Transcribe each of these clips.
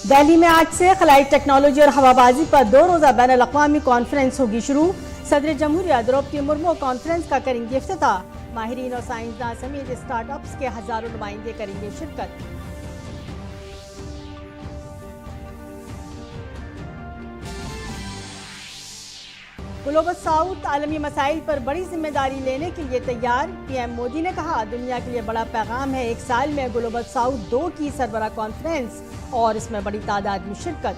दिल्ली में आज से खलाई टेक्नोलॉजी और हवाबाजी पर 2 रोजा बैनुल-अक़वामी कॉन्फ्रेंस होगी शुरू। सदर जमहूरिया द्रौपदी मुर्मू कॉन्फ्रेंस का करेंगे इफ्तिताह। माहिरीन और साइंसदान समेत स्टार्टअप्स के हजारों नुमाइंदे करेंगे शिरकत। ग्लोबल साउथ आलमी मसाइल पर बड़ी जिम्मेदारी लेने के लिए तैयार। पीएम मोदी ने कहा, दुनिया के लिए बड़ा पैगाम है। एक साल में ग्लोबल साउथ 2 की सरबराह कॉन्फ्रेंस और इसमें बड़ी तादाद में शिरकत।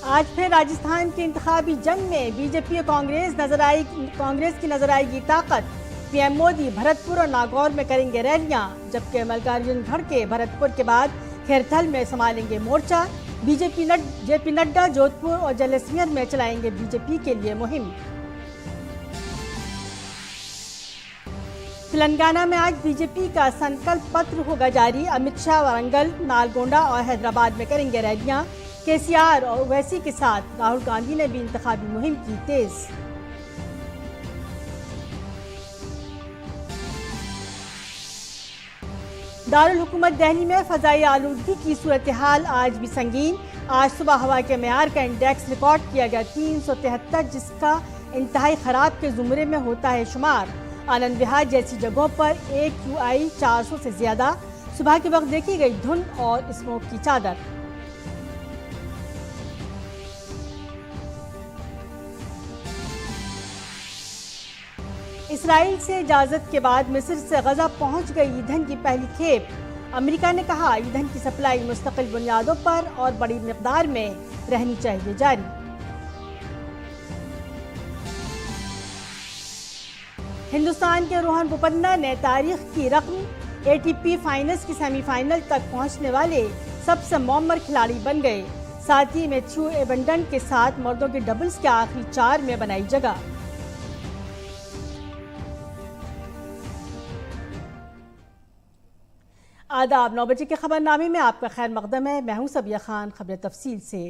आज फिर राजस्थान के इंतखाबी जंग में बीजेपी और कांग्रेस की नजर आएगी ताकत। पीएम मोदी भरतपुर और नागौर में करेंगे रैलियां, जबकि मल्लिकार्जुन खड़गे भरतपुर के बाद खैरथल में संभालेंगे मोर्चा। जेपी नड्डा जोधपुर और जैसलमेर में चलाएंगे बीजेपी के लिए मुहिम। तेलंगाना में आज बीजेपी का संकल्प पत्र होगा जारी। अमित शाह वारंगल, नालगोंडा और हैदराबाद में करेंगे रैलियां। केसीआर और ओवैसी के साथ राहुल गांधी ने भी इंतखाबी मुहिम की तेज। दारुल हुकूमत दिल्ली में फजाई आलूदगी की सूरत हाल आज भी संगीन। आज सुबह हवा के मेयार का इंडेक्स रिकॉर्ड किया गया 373, जिसका इंतहाई खराब के जुमरे में होता है शुमार। आनंद विहार जैसी जगहों पर AQI 400 से ज्यादा। सुबह के वक्त देखी गई धुंध और स्मोक की चादर। इसराइल से इजाजत के बाद मिस्र से गजा पहुंच गई ईंधन की पहली खेप। अमेरिका ने कहा, ईंधन की सप्लाई मुस्तकिल बुनियादों पर और बड़ी मिकदार में रहनी चाहिए जारी। हिंदुस्तान के रोहन बोपन्ना ने तारीख की रकम। ATP फाइनल्स की सेमीफाइनल तक पहुंचने वाले सबसे मौमर खिलाड़ी बन गए। साथ ही मैथ्यू एबंडन के साथ मर्दों के डबल्स के आखिरी 4 में बनाई जगह। आदाब, 9 बजे के खबरनामे में आपका खैर मकदम है। मैं हूं सबिया खान। खबर तफसील से।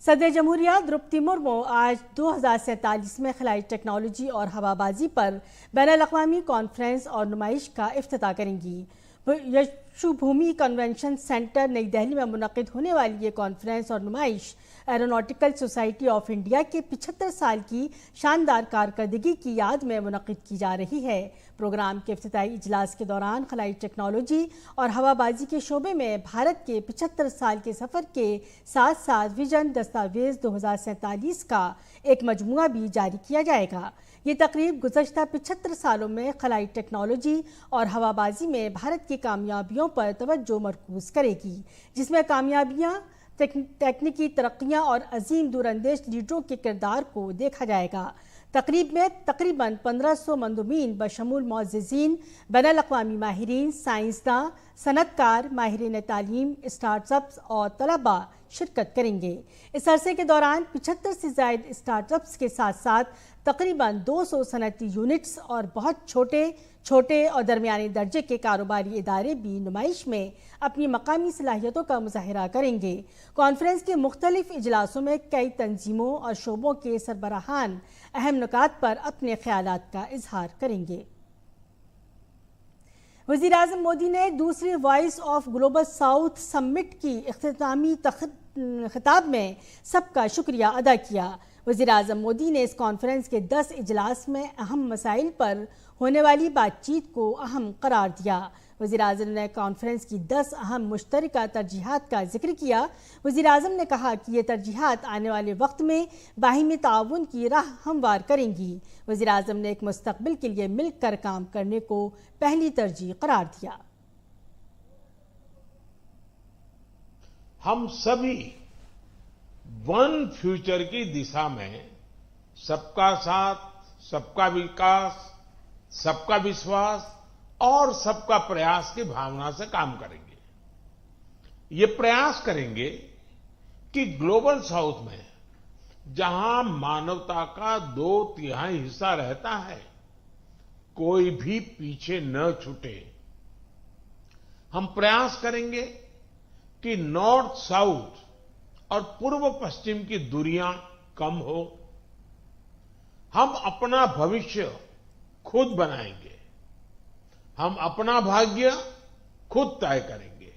सदर जमहूरिया द्रौपदी मुर्मू आज 2047 में खलाई टेक्नोलॉजी और हवाबाजी पर बैनुल-अक़वामी कॉन्फ्रेंस और नुमाइश का इफ्तिताह करेंगी। यशु भूमि कन्वेंशन सेंटर नई दिल्ली में मुनक़िद होने वाली ये कॉन्फ्रेंस और नुमाइश एरोनॉटिकल सोसाइटी ऑफ इंडिया के 75 साल की शानदार कारकर्दगी की याद में मुनक़िद की जा रही है। प्रोग्राम के इफ्तिताई इजलास के दौरान खलाई टेक्नोलॉजी और हवाबाजी के शोबे में भारत के 75 साल के सफ़र के साथ साथ विजन दस्तावेज़ 2047 का एक मजमुआ भी जारी किया जाएगा। ये तकरीब गुज़श्ता 75 सालों में खलाई टेक्नोलॉजी और हवाबाजी में भारत की कामयाबियों पर तवज्जो मरकूज़ करेगी, जिसमें कामयाबियाँ, तकनीकी तरक्कियाँ और अजीम दूरंदेश लीडरों के किरदार को देखा जाएगा। तकरीब में तकरीबन 1500 मंदुमीन बशमूल मुअज़्ज़िज़ीन, बैनुल-अक़वामी माहिरीन, साइंसदान, सनतकार, माहिरीन तालीम, स्टार्टअप्स और तलबा शिरकत करेंगे। इस अरसे के दौरान 75 से ज़ायद स्टार्टअप्स के साथ साथ तकरीबन 200 सनती यूनिट्स और बहुत छोटे और दरमियाने दर्जे के कारोबारी इदारे भी नुमाइश में अपनी मकामी सलाहियतों का मुज़ाहिरा करेंगे। कॉन्फ्रेंस के मुख्तलिफ इजलासों में कई तंजीमों और शोबों के सरबराहान अहम नुकात पर अपने ख्यालात का इजहार करेंगे। वज़ीर आज़म मोदी ने दूसरी voice of global south summit की इख्तितामी खिताब में सबका शुक्रिया अदा किया। वज़ीर आज़म मोदी ने इस कॉन्फ्रेंस के 10 इजलास में अहम मसाइल पर होने वाली बातचीत को अहम करार दिया। वज़ीर आज़म ने कॉन्फ्रेंस की 10 अहम मुश्तरका तरजीहात का जिक्र किया। वज़ीर आज़म ने कहा कि ये तरजीहात आने वाले वक्त में बाहिमी ताउन की राह हमवार करेंगी। वज़ीर आज़म ने एक मुस्तकबिल के लिए मिलकर काम करने को पहली तरजीह करार दिया। हम सभी वन फ्यूचर की दिशा में सबका साथ, सबका विकास, सबका विश्वास और सबका प्रयास की भावना से काम करेंगे। ये प्रयास करेंगे कि ग्लोबल साउथ में जहां मानवता का 2/3 हिस्सा रहता है, कोई भी पीछे न छूटे। हम प्रयास करेंगे कि नॉर्थ साउथ और पूर्व पश्चिम की दूरियां कम हो। हम अपना भविष्य खुद बनाएंगे। हम अपना भाग्य खुद तय करेंगे।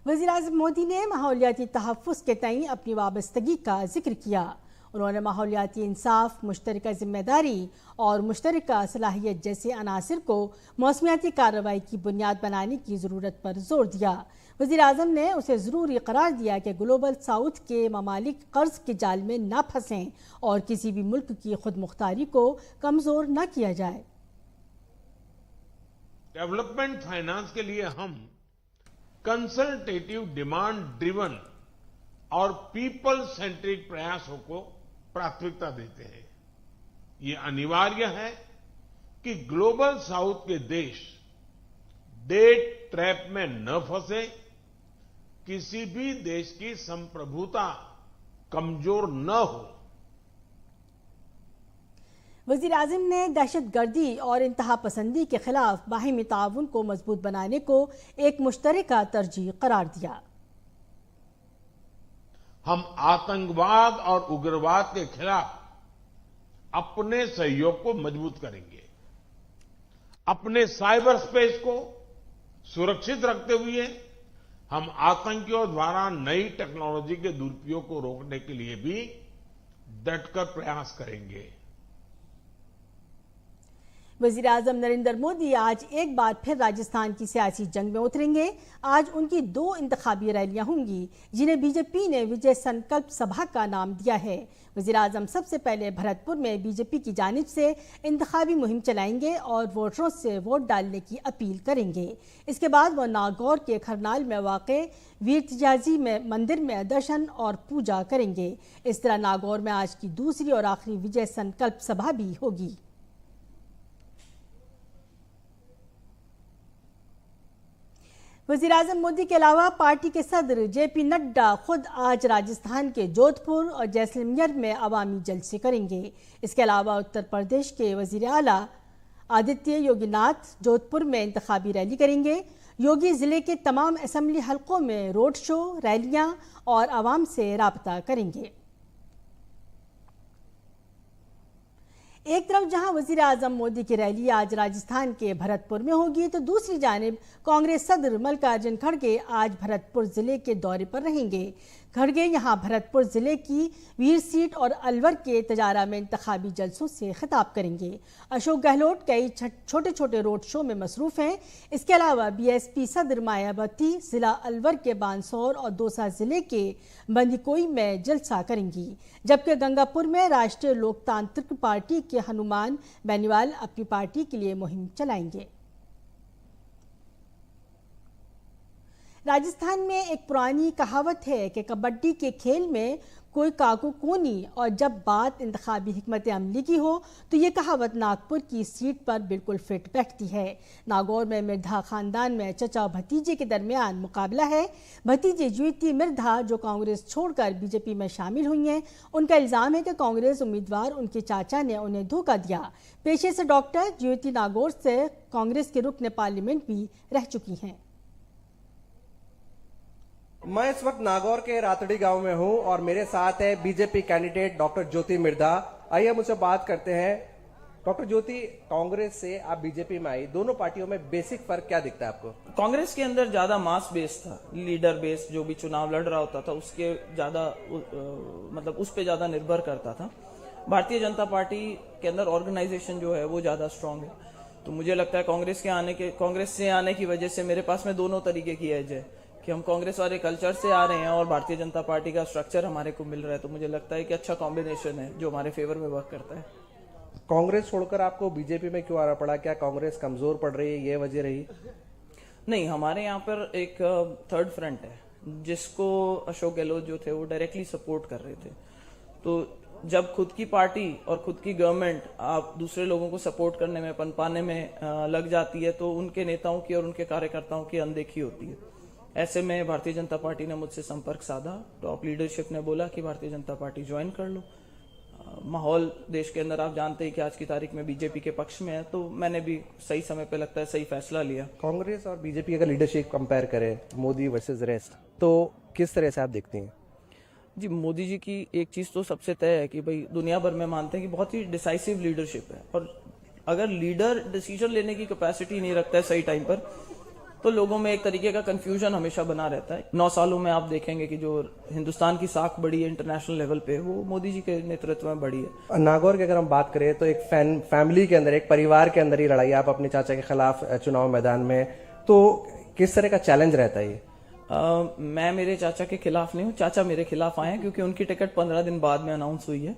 वज़ीर-ए-आज़म मोदी ने माहौलियाती तहफ़्फ़ुज़ के तईं अपनी वाबस्तगी का जिक्र किया। उन्होंने माहौलियाती इंसाफ, मुश्तरका जिम्मेदारी और मुश्तरका सलाहियत जैसे अनासिर को मौसमियाती कार्रवाई की बुनियाद बनाने की ज़रूरत पर जोर दिया। वज़ीर-ए-आज़म ने उसे ज़रूरी करार दिया कि ग्लोबल साउथ के ममालिक कर्ज के जाल में न फंसें और किसी भी मुल्क की खुद मुख्तारी को कमज़ोर न किया जाए। डेवलपमेंट फाइनेंस के लिए हम कंसल्टेटिव, डिमांड ड्रिवन और पीपल सेंट्रिक प्रयासों को प्राथमिकता देते हैं। ये अनिवार्य है कि ग्लोबल साउथ के देश डेट ट्रैप में न फंसे, किसी भी देश की संप्रभुता कमजोर न हो। वज़ीर-ए-आज़म ने दहशतगर्दी और इंतहा पसंदी के खिलाफ बाहिमी ताउन को मजबूत बनाने को एक मुश्तरका तरजीह करार दिया। हम आतंकवाद और उग्रवाद के खिलाफ अपने सहयोग को मजबूत करेंगे। अपने साइबर स्पेस को सुरक्षित रखते हुए हम आतंकियों द्वारा नई टेक्नोलॉजी के दुरुपयोग को रोकने के लिए भी डटकर प्रयास करेंगे। वज़ीर-ए-आज़म नरेंद्र मोदी आज एक बार फिर राजस्थान की सियासी जंग में उतरेंगे। आज उनकी 2 इंतखाबी रैलियां होंगी, जिन्हें बीजेपी ने विजय संकल्प सभा का नाम दिया है। वज़ीर-ए-आज़म सबसे पहले भरतपुर में बीजेपी की जानिब से इंतखाबी मुहिम चलाएंगे और वोटरों से वोट डालने की अपील करेंगे। इसके बाद वो नागौर के खरनाल में वाक़े वीर तिजाजी में मंदिर में दर्शन और पूजा करेंगे। इस तरह नागौर में आज की दूसरी और आखिरी विजय संकल्प सभा भी होगी। वज़ीर-ए-आज़म मोदी के अलावा पार्टी के सदर जेपी नड्डा खुद आज राजस्थान के जोधपुर और जैसलमेर में अवामी जलसे करेंगे। इसके अलावा उत्तर प्रदेश के वज़ीर आला आदित्य योगीनाथ जोधपुर में इंतखाबी रैली करेंगे। योगी जिले के तमाम असेंबली हलकों में रोड शो, रैलियां और आवाम से राबता करेंगे। एक तरफ जहां वज़ीर-ए-आज़म मोदी की रैली आज राजस्थान के भरतपुर में होगी, तो दूसरी जानिब कांग्रेस सदर मल्लिकार्जुन खड़गे आज भरतपुर जिले के दौरे पर रहेंगे। खड़गे यहां भरतपुर जिले की वीर सीट और अलवर के तजारा में इंतखाबी जलसों से खिताब करेंगे। अशोक गहलोत कई छोटे छोटे रोड शो में मसरूफ हैं। इसके अलावा बीएसपी सदर मायावती जिला अलवर के बानसौर और दौसा जिले के बंदीकोई में जलसा करेंगी, जबकि गंगापुर में राष्ट्रीय लोकतांत्रिक पार्टी के हनुमान बेनीवाल अपनी पार्टी के लिए मुहिम चलाएंगे। राजस्थान में एक पुरानी कहावत है कि कबड्डी के खेल में कोई काकू कोनी, और जब बात इंतखाबी हिकमत अमली की हो तो ये कहावत नागपुर की सीट पर बिल्कुल फिट बैठती है। नागौर में मिर्धा खानदान में चचा भतीजे के दरमियान मुकाबला है। भतीजे ज्योति मिर्धा जो कांग्रेस छोड़कर बीजेपी में शामिल हुई हैं, उनका इल्जाम है कि कांग्रेस उम्मीदवार उनके चाचा ने उन्हें धोखा दिया। पेशे से डॉक्टर ज्योति नागौर से कांग्रेस के रुकन पार्लियामेंट भी रह चुकी हैं। मैं इस वक्त नागौर के रातड़ी गांव में हूं और मेरे साथ है BJP candidate doctor Jyoti Mirdha. आइए हम मुझसे बात करते हैं। डॉक्टर ज्योति, कांग्रेस से आप बीजेपी में आई, दोनों पार्टियों में बेसिक फर्क क्या दिखता है आपको? कांग्रेस के अंदर ज्यादा मास बेस था, लीडर बेस, जो भी चुनाव लड़ रहा होता था उसके ज्यादा मतलब उस पे ज्यादा निर्भर करता था। भारतीय जनता पार्टी के अंदर ऑर्गेनाइजेशन जो है वो ज्यादा स्ट्रांग है। तो मुझे लगता है कांग्रेस से आने की वजह से मेरे पास में दोनों तरीके की एज है कि हम कांग्रेस वाले कल्चर से आ रहे हैं और भारतीय जनता पार्टी का स्ट्रक्चर हमारे को मिल रहा है। तो मुझे लगता है कि अच्छा कॉम्बिनेशन है जो हमारे फेवर में वर्क करता है। कांग्रेस छोड़कर आपको बीजेपी में क्यों आना पड़ा? क्या कांग्रेस कमजोर पड़ रही है, ये वजह रही? नहीं, हमारे यहाँ पर एक थर्ड फ्रंट है जिसको अशोक गहलोत जो थे वो डायरेक्टली सपोर्ट कर रहे थे। तो जब खुद की पार्टी और खुद की गवर्नमेंट आप दूसरे लोगों को सपोर्ट करने में, पनपाने में लग जाती है, तो उनके नेताओं की और उनके कार्यकर्ताओं की अनदेखी होती है। ऐसे में भारतीय जनता पार्टी ने मुझसे संपर्क साधा, टॉप लीडरशिप ने बोला कि भारतीय जनता पार्टी ज्वाइन कर लो। माहौल देश के अंदर आप जानते हैं कि आज की तारीख में बीजेपी के पक्ष में है, तो मैंने भी सही समय पे लगता है सही फैसला लिया। कांग्रेस और बीजेपी अगर लीडरशिप कंपेयर करें, मोदी वर्सेस रेस्ट, तो किस तरह से आप देखते हैं? जी, मोदी जी की एक चीज तो सबसे तय है कि भाई दुनिया भर में मानते हैं कि बहुत ही डिसाइसिव लीडरशिप है और अगर लीडर डिसीजन लेने की कैपेसिटी नहीं रखता है सही टाइम पर, तो लोगों में एक तरीके का कंफ्यूजन हमेशा बना रहता है। 9 सालों में आप देखेंगे कि जो हिंदुस्तान की साख बढ़ी है इंटरनेशनल लेवल पे, वो मोदी जी के नेतृत्व में बढ़ी है। नागौर की अगर हम बात करें तो एक फैमिली के अंदर, एक परिवार के अंदर ही लड़ाई, आप अपने चाचा के खिलाफ चुनाव मैदान में, तो किस तरह का चैलेंज रहता है ये? मैं मेरे चाचा के खिलाफ नहीं हूँ, चाचा मेरे खिलाफ आए हैं क्योंकि उनकी टिकट 15 दिन बाद में अनाउंस हुई है।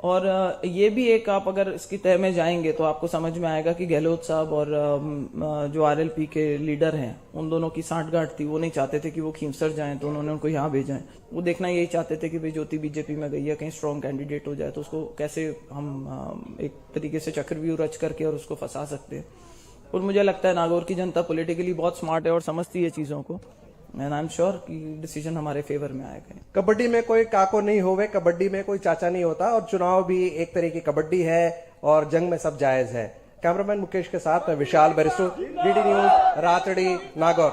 और ये भी एक, आप अगर इसकी तह में जाएंगे तो आपको समझ में आएगा कि गहलोत साहब और जो आरएलपी के लीडर हैं, उन दोनों की सांठगांठ थी। वो नहीं चाहते थे कि वो खींवसर जाएं, तो उन्होंने उनको यहाँ भेजा है। वो देखना यही चाहते थे कि भाई ज्योति बीजेपी में गई है, कहीं स्ट्रांग कैंडिडेट हो जाए तो उसको कैसे हम एक तरीके से चक्रव्यूह रच करके और उसको फंसा सकते हैं। और मुझे लगता है नागौर की जनता पॉलिटिकली बहुत स्मार्ट है और समझती है चीज़ों को, एंड आई एम श्योर कि डिसीजन हमारे फेवर में आएगा। कबड्डी में कोई काको नहीं होवे, कबड्डी में कोई चाचा नहीं होता, और चुनाव भी एक तरह की कबड्डी है और जंग में सब जायज है। कैमरामैन मुकेश के साथ मैं विशाल Bairstow, DD news, रातड़ी, Nagaur.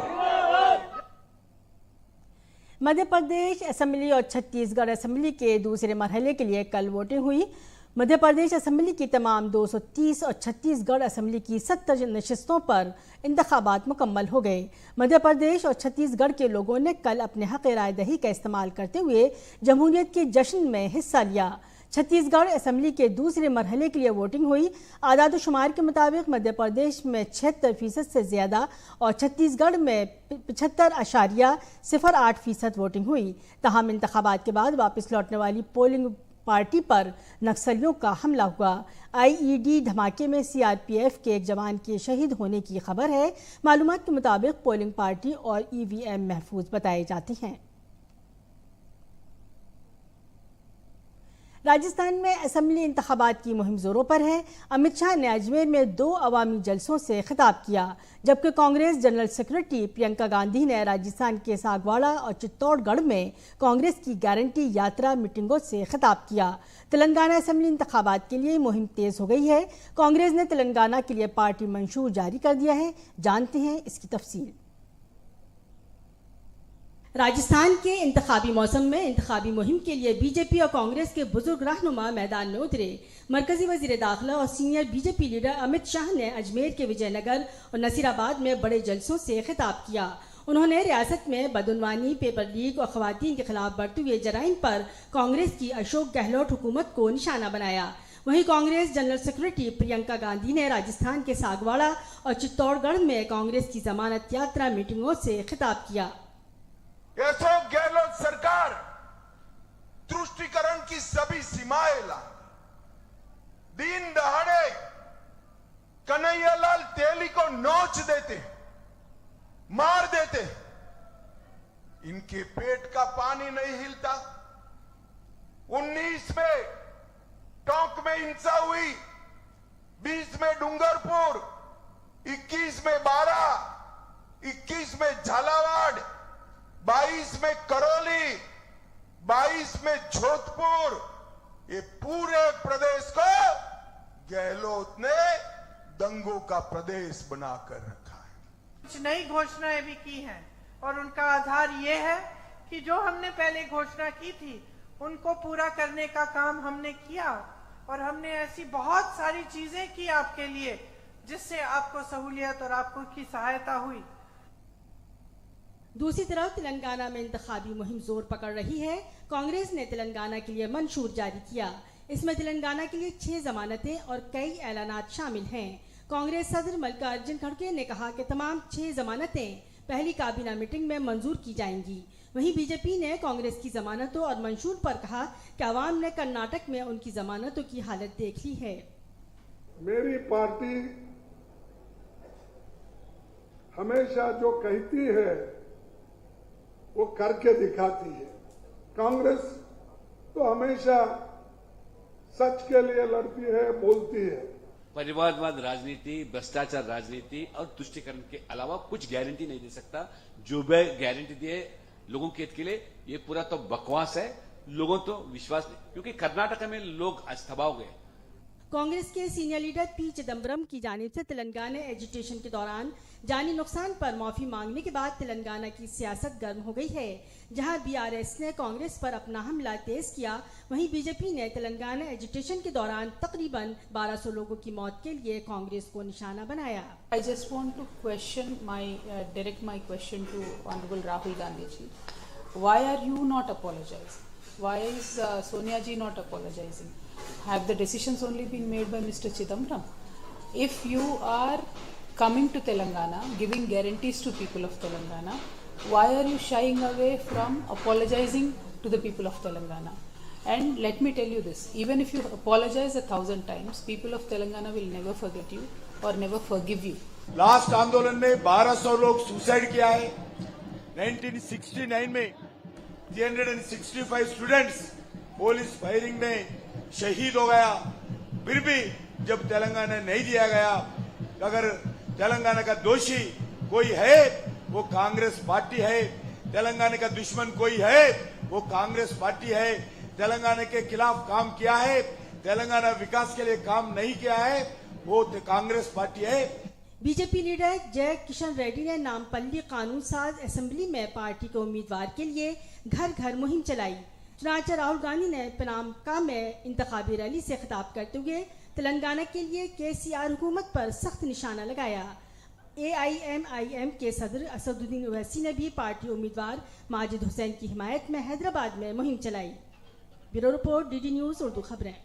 Madhya Pradesh assembly और छत्तीसगढ़ असेंबली के दूसरे मरहले के लिए कल वोटिंग हुई। मध्य प्रदेश असेंबली की तमाम 230 और छत्तीसगढ़ असेंबली की 70 नशिस्तों पर इंतखाबात मुकम्मल हो गए। मध्य प्रदेश और छत्तीसगढ़ के लोगों ने कल अपने हक़ राय दही का इस्तेमाल करते हुए जमहूरियत के जश्न में हिस्सा लिया। छत्तीसगढ़ असेंबली के दूसरे मरहले के लिए वोटिंग हुई। आदाद शुमार के मुताबिक मध्य प्रदेश में 76% से ज़्यादा और छत्तीसगढ़ में 75.08% वोटिंग हुई। तमाम इंतखाबात के बाद वापस लौटने वाली पोलिंग पार्टी पर नक्सलियों का हमला हुआ। आईईडी धमाके में सीआरपीएफ के एक जवान के शहीद होने की खबर है। मालूमात के मुताबिक पोलिंग पार्टी और ईवीएम महफूज बताई जाती हैं। राजस्थान में असेंबली इंतखाबात की मुहिम जोरों पर है। अमित शाह ने अजमेर में 2 अवामी जलसों से खिताब किया, जबकि कांग्रेस जनरल सेक्रेटरी प्रियंका गांधी ने राजस्थान के सागवाड़ा और चित्तौड़गढ़ में कांग्रेस की गारंटी यात्रा मीटिंगों से खिताब किया। तेलंगाना असेंबली इंतखाबात के लिए मुहिम तेज हो गई है। कांग्रेस ने तेलंगाना के लिए पार्टी मंशूर जारी कर दिया है। जानते हैं इसकी तफसील। राजस्थान के इंतखाबी मौसम में इंतखाबी मुहिम के लिए बीजेपी और कांग्रेस के बुजुर्ग रहनुमा मैदान में उतरे। मरकजी वजीर दाखिला और senior BJP leader Amit Shah ने अजमेर के विजयनगर और नसीराबाद में बड़े जलसों से खिताब किया। उन्होंने रियासत में बदउनवानी, पेपर लीक और खवातीन के खिलाफ बढ़ते हुए जराइम पर कांग्रेस की अशोक गहलोत हुकूमत को निशाना बनाया। वहीं कांग्रेस जनरल सेक्रेटरी प्रियंका गांधी ने राजस्थान के सागवाड़ा और चित्तौड़गढ़ में कांग्रेस की जमानत यात्रा मीटिंगों से खिताब किया। अशोक गहलोत सरकार तुष्टीकरण की सभी सीमाएं ला, दिन दहाड़े कन्हैयालाल तेली को नोच देते, मार देते, इनके पेट का पानी नहीं हिलता। 19 में टोंक में हिंसा हुई, 20 में डूंगरपुर, 21 में बारा, 21 में झालावाड़, 22 में करौली, 22 में जोधपुर, ये पूरे प्रदेश को गहलोत ने दंगों का प्रदेश बनाकर रखा है। कुछ नई घोषणाएं भी की हैं और उनका आधार ये है कि जो हमने पहले घोषणा की थी उनको पूरा करने का काम हमने किया, और हमने ऐसी बहुत सारी चीजें की आपके लिए जिससे आपको सहूलियत और आपको की सहायता हुई। दूसरी तरफ तेलंगाना में इंतखाबी मुहिम जोर पकड़ रही है। कांग्रेस ने तेलंगाना के लिए मंशूर जारी किया। इसमें तेलंगाना के लिए 6 जमानतें और कई ऐलानात शामिल हैं। कांग्रेस सदर मल्लिकार्जुन खड़गे ने कहा कि तमाम 6 जमानतें पहली काबीना मीटिंग में मंजूर की जाएंगी। वहीं बीजेपी ने कांग्रेस की जमानतों और मंशूर पर कहा कि अवाम ने कर्नाटक में उनकी जमानतों की हालत देख ली है। मेरी पार्टी हमेशा जो कहती है वो करके दिखाती है। कांग्रेस तो हमेशा सच के लिए लड़ती है, बोलती है। परिवारवाद राजनीति, भ्रष्टाचार राजनीति और तुष्टीकरण के अलावा कुछ गारंटी नहीं दे सकता। जो भी गारंटी दिए लोगों के हित के लिए, ये पूरा तो बकवास है। लोगों तो विश्वास नहीं, क्योंकि कर्नाटक में लोग आज दबाव गए। कांग्रेस के सीनियर लीडर पी चिदम्बरम की जानिब से तेलंगाना एजिटेशन के दौरान जानी नुकसान पर माफी मांगने के बाद तेलंगाना की सियासत गर्म हो गई है। जहां बीआरएस ने कांग्रेस पर अपना हमला तेज किया, वहीं बीजेपी ने तेलंगाना एजिटेशन के दौरान तकरीबन 1200 लोगों की मौत के लिए कांग्रेस को निशाना बनाया। I just want to direct my question to Honorable Rahul Gandhi ji. Why are you not apologizing? Why is Sonia ji not apologizing? Have the decisions only been made by Mr. Chidambaram? If you are coming to Telangana, giving guarantees to people of Telangana, why are you shying away from apologizing to the people of Telangana? And let me tell you this, even if you apologize 1,000 times, people of Telangana will never forget you or never forgive you. Last आंदोलन में 1200 लोग suicide किया है। 1969 में 365 students police firing में शहीद हो गया। फिर भी जब तेलंगाना नहीं दिया गया, अगर तेलंगाना का दोषी कोई है वो कांग्रेस पार्टी है, तेलंगाना का दुश्मन कोई है वो कांग्रेस पार्टी है। तेलंगाना के खिलाफ काम किया है, तेलंगाना विकास के लिए काम नहीं किया है, वो कांग्रेस पार्टी है। बीजेपी लीडर जय किशन रेड्डी ने नामपल्ली कानून साज असेंबली में पार्टी के उम्मीदवार के लिए घर घर मुहिम चलाई। चुनाचे राहुल गांधी ने पनामका में इंतखाबी रैली से खिताब करते हुए तेलंगाना के लिए केसीआर हुकूमत पर सख्त निशाना लगाया। AIMIM के सदर असदुद्दीन ओवैसी ने भी पार्टी उम्मीदवार माजिद हुसैन की हिमायत में हैदराबाद में मुहिम चलाई। Bureau report, DD news Urdu खबरें।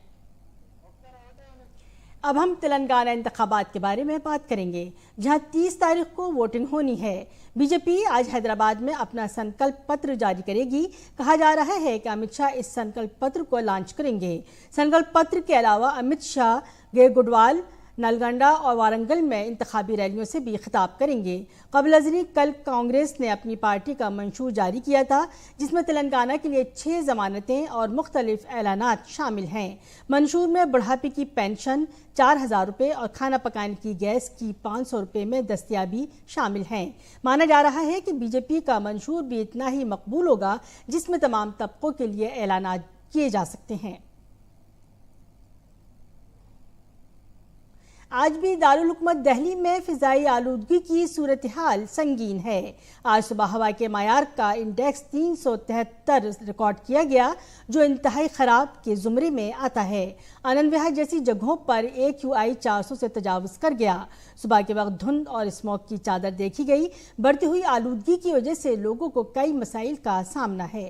अब हम तेलंगाना इंतखाबात के बारे में बात करेंगे, जहां 30 तारीख को वोटिंग होनी है। बीजेपी आज हैदराबाद में अपना संकल्प पत्र जारी करेगी। कहा जा रहा है कि अमित शाह इस संकल्प पत्र को लॉन्च करेंगे। संकल्प पत्र के अलावा अमित शाह गेरगुडवाल, नलगंडा और वारंगल में इंतखाबी रैलियों से भी खिताब करेंगे। कबल अज़नी कल कांग्रेस ने अपनी पार्टी का मंशूर जारी किया था, जिसमें तेलंगाना के लिए 6 जमानतें और मुख्तलिफ ऐलानात शामिल हैं। मंशूर में बुढ़ापे की पेंशन 4000 रुपये और खाना पकाने की गैस की 500 रुपये में दस्तियाबी शामिल हैं। माना जा रहा है कि बीजेपी का मंशूर भी इतना ही मकबूल होगा, जिसमें तमाम तबकों के लिए ऐलानात किए जा सकते हैं। आज भी दारुल हुकूमत दिल्ली में फिजाई आलूदगी की सूरत हाल संगीन है। आज सुबह हवा के मायार का इंडेक्स 373 रिकॉर्ड किया गया, जो इंतहाई ख़राब के ज़ुमरे में आता है। आनंद विहार जैसी जगहों पर AQI 400 से तजावुज़ कर गया। सुबह के वक्त धुंध और स्मोक की चादर देखी गई। बढ़ती हुई आलूदगी की वजह से लोगों को कई मसाइल का सामना है।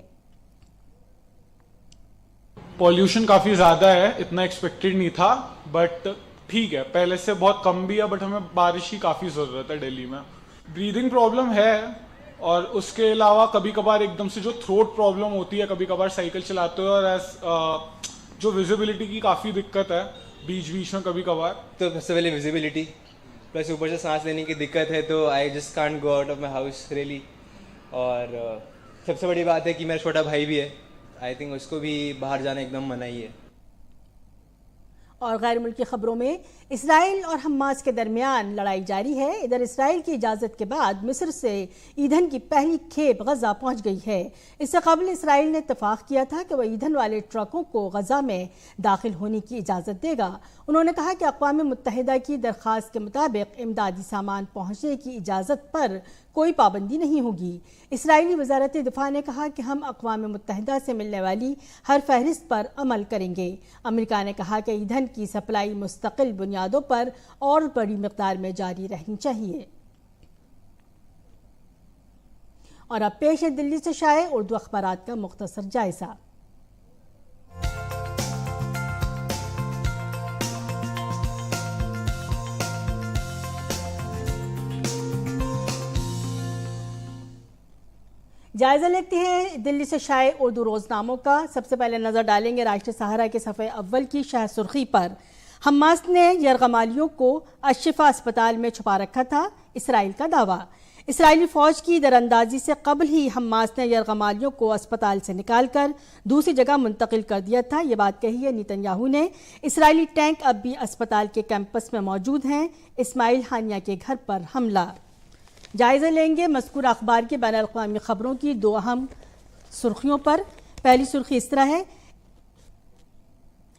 पॉल्यूशन काफ़ी ज़्यादा है, इतना एक्सपेक्टेड नहीं था, बट ठीक है, पहले से बहुत कम भी है, बट हमें बारिश की काफ़ी ज़रूरत है दिल्ली में। ब्रीदिंग प्रॉब्लम है, और उसके अलावा कभी कभार एकदम से जो थ्रोट प्रॉब्लम होती है कभी कभार साइकिल चलाते हुए, और जो विजिबिलिटी की काफ़ी दिक्कत है बीच बीच में कभी कभार। तो सबसे पहले विजिबिलिटी, प्लस ऊपर से सांस लेने की दिक्कत है, तो I just can't go out of my house really. और सबसे बड़ी बात है कि मेरा छोटा भाई भी है, आई थिंक उसको भी बाहर जाना एकदम मना ही है। और गैर मुल्की खबरों में इसराइल और हमास के दरमियान लड़ाई जारी है। इधर इसराइल की इजाज़त के बाद मिस्र से ईंधन की पहली खेप गजा पहुंच गई है। इससे कबल इसराइल ने इत्तफाक किया था कि वह ईंधन वाले ट्रकों को गजा में दाखिल होने की इजाज़त देगा। उन्होंने कहा कि अक़वाम मुत्तहिदा की दरख्वास्त के मुताबिक इमदादी सामान पहुँचने की इजाज़त पर कोई पाबंदी नहीं होगी। इसराइली वज़ारत दिफ़ा ने कहा कि हम अक़वाम मुत्तहिदा से मिलने वाली हर फहरिस्त पर अमल करेंगे। अमेरिका ने कहा कि ईंधन की सप्लाई मुस्तकिल बुनियादों पर और बड़ी मिक़दार में जारी रहनी चाहिए। और अब पेश है दिल्ली से शाये उर्दू अखबारात का मुख्तसर जायजा। जायजा लेते हैं दिल्ली से शाये उर्दू रोजनामों का। सबसे पहले नजर डालेंगे राष्ट्रीय सहारा के सफ़े अव्वल की शाह सुर्खी पर। हमास ने यरगमालियों को अशिफा अस्पताल में छुपा रखा था, इसराइल का दावा। इसराइली फौज की दरअंदाजी से कबल ही हमास ने यरगमालियों को अस्पताल से निकालकर दूसरी जगह मुंतकिल कर दिया था। ये बात कही है नेतन्याहू ने। इसराइली टैंक अब भी अस्पताल के कैंपस में मौजूद हैं। इस्माइल हानिया के घर पर हमला। जायजा लेंगे मज़कूर अखबार के बैन अल-अक़वामी खबरों की दो अहम सुर्खियों पर। पहली सुर्खी इस तरह है,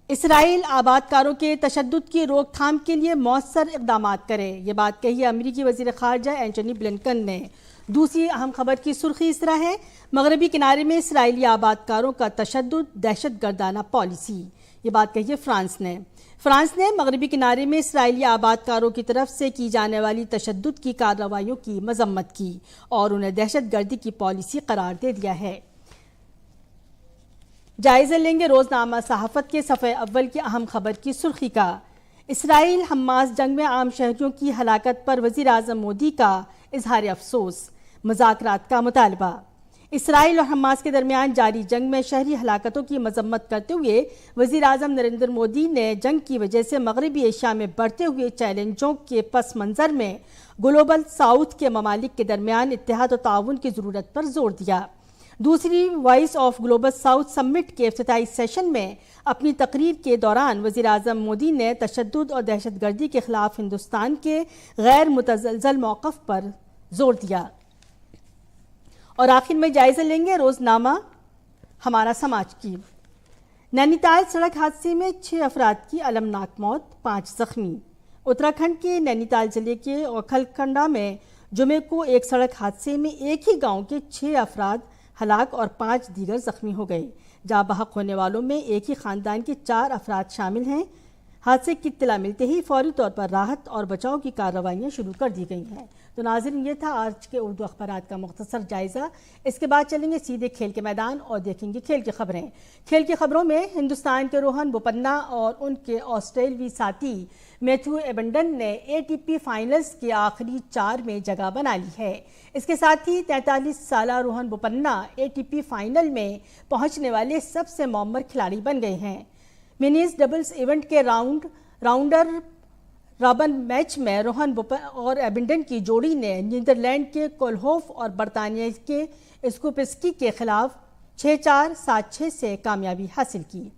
इसराइल आबादकारों के तशद्दुद की रोकथाम के लिए मौसर इक़दाम करे। ये बात कही अमरीकी वज़ीर ख़ारजा एंटनी ब्लिंकन ने। दूसरी अहम खबर की सुर्खी इस तरह है, मगरबी किनारे में इसराइली आबादकारों का तशद्दुद दहशतगर्दाना पॉलिसी। ये बात कही है फ्रांस ने। फ्रांस ने मगरबी किनारे में इसराइली आबादकारों की तरफ से की जाने वाली तशद्दुद की कार्रवाइयों की मजम्मत की और उन्हें दहशतगर्दी की पॉलिसी करार दे दिया है। जायजा लेंगे रोजनामा सहाफत के सफ़े अव्वल की अहम खबर की सुर्खी का। इसराइल हमास जंग में आम शहरियों की हलाकत पर वज़ीर आज़म मोदी का इजहार अफसोस, मुज़ाकरात का मुतालबा। इसराइल और हमास के दरमियान जारी जंग में शहरी हलाकतों की मजम्मत करते हुए वज़ीर आज़म नरेंद्र मोदी ने जंग की वजह से मगरबी एशिया में बढ़ते हुए चैलेंजों के पस मंज़र में ग्लोबल साउथ के ममालिक के दरमियान इत्तेहाद और ताउन की ज़रूरत पर जोर दिया। दूसरी voice of global south summit के इफ्तिताई सेशन में अपनी तकरीर के दौरान वज़ीर आज़म मोदी ने तशद्दुद और दहशतगर्दी के खिलाफ हिंदुस्तान के गैर मुतज़लज़ल मौक़िफ़ पर जोर दिया। और आखिर में जायज़ा लेंगे रोजनामा हमारा समाज की। नैनीताल सड़क हादसे में 6 अफराद की अलमनाक मौत, 5 जख्मी। उत्तराखंड के नैनीताल जिले के ओखलकंडा में जुमे को एक सड़क हादसे में एक ही गांव के 6 अफराद हलाक और 5 दीगर जख्मी हो गए। जाँ बहक होने वालों में एक ही खानदान के 4 अफराद शामिल हैं। हादसे की इत्तला मिलते ही फौरी तौर पर राहत और बचाव की कार्रवाइयाँ शुरू कर दी गई हैं। तो नाज़रीन, ये था आज के उर्दू अखबारात का मुख्तसर जायज़ा। इसके बाद चलेंगे सीधे खेल के मैदान और देखेंगे खेल की खबरें। खेल की खबरों में हिंदुस्तान के रोहन बोपन्ना और उनके ऑस्ट्रेलवी साथी मैथ्यू एबंडन ने ATP फाइनल्स के आखिरी 4 में जगह बना ली है। इसके साथ ही 43 साला रोहन बोपन्ना ATP फाइनल में पहुंचने वाले सबसे मौमर खिलाड़ी बन गए हैं। मिनीज डबल्स इवेंट के राउंडर रॉबिन मैच में रोहन और एबिंडन की जोड़ी ने नीदरलैंड के कोलहोफ और बरतानिया के स्कोपेस्की के खिलाफ 6-4, 7-6 से कामयाबी हासिल की।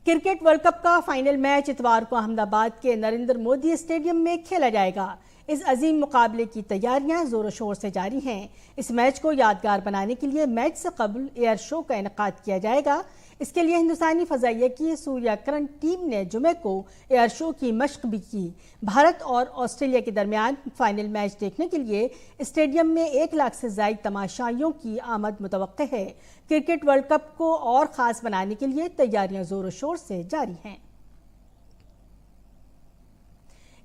क्रिकेट वर्ल्ड कप का फाइनल मैच इतवार को अहमदाबाद के नरेंद्र मोदी स्टेडियम में खेला जाएगा। इस अजीम मुकाबले की तैयारियां जोरों शोर से जारी हैं। इस मैच को यादगार बनाने के लिए मैच से कबल एयर शो का इनेकाद किया जाएगा। इसके लिए हिंदुस्तानी फजाइया की सूर्याकरण टीम ने जुमे को एयर शो की मशक भी की। भारत और ऑस्ट्रेलिया के दरमियान फाइनल मैच देखने के लिए स्टेडियम में 1 लाख से ज्यादा तमाशाइयों की आमद मुतवक्के है। क्रिकेट वर्ल्ड कप को और खास बनाने के लिए तैयारियां जोरों शोर से जारी हैं।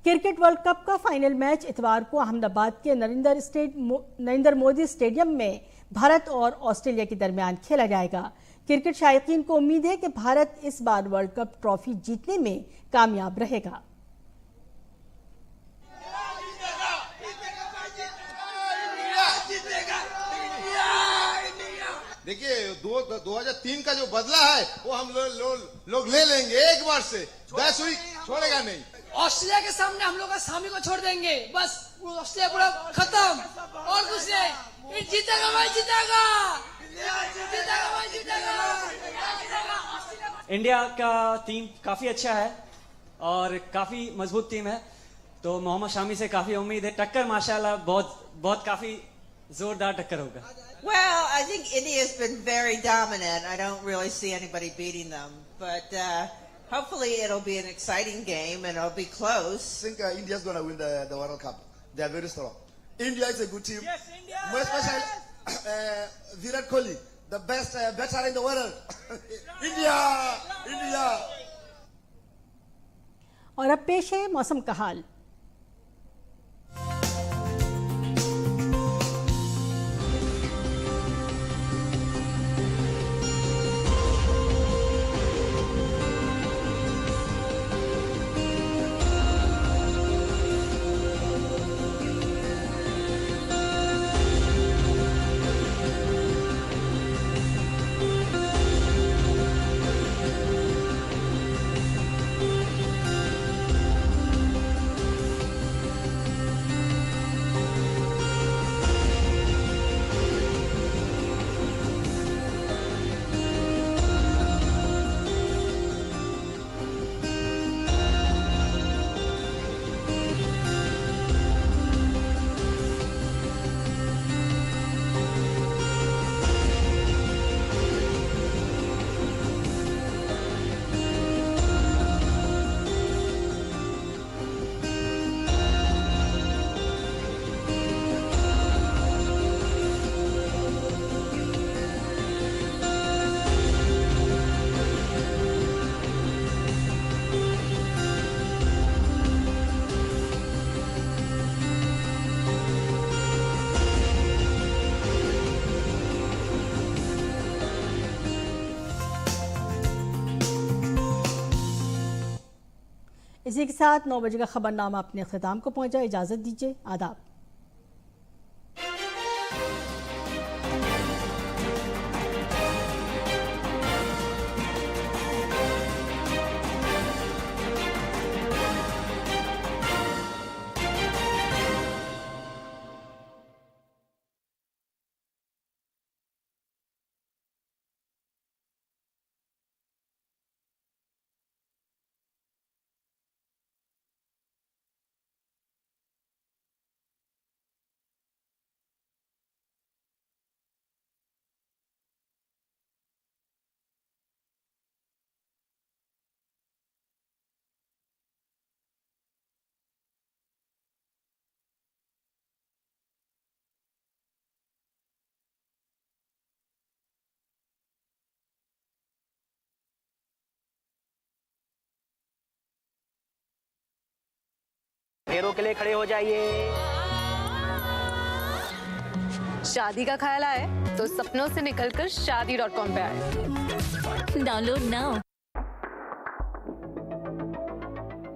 क्रिकेट वर्ल्ड कप का फाइनल मैच इतवार को अहमदाबाद के नरेंद्र मोदी स्टेडियम में भारत और ऑस्ट्रेलिया के दरमियान खेला जाएगा। क्रिकेट शायकीन को उम्मीद है कि भारत इस बार वर्ल्ड कप ट्रॉफी जीतने में कामयाब रहेगा। देखिए 2003 का जो बदला है वो हम लोग ले लेंगे एक बार से। 10 हुई छोड़ेगा नहीं। ऑस्ट्रेलिया के सामने हम लोग सामी को छोड़ देंगे, बस ऑस्ट्रेलिया पूरा खत्म और कुछ नहीं। जीतेगा भाई, जीतेगा, जीतेगा भाई, जीतेगा। इंडिया का टीम काफी अच्छा है और काफी मजबूत टीम है, तो मोहम्मद शामी से काफी उम्मीद है। टक्कर माशाल्लाह बहुत काफी जोरदार टक्कर होगा। Well, I think India has been very dominant. I don't really see anybody beating them, but hopefully it'll be an exciting game and it'll be close. I think India's going to win the World Cup. They are very strong. India is a good team. Yes, India. More especially Virat Kohli, the best batsman in the world. India. और अब पेश है मौसम का हाल। इसी के साथ 9 बजे का खबरनामा अपने अख्ताम को पहुंचा। इजाज़त दीजिए, आदाब। फेरों के लिए खड़े हो जाइए। शादी का ख्याल आए तो सपनों से निकलकर शादी.com पे आए। Download now.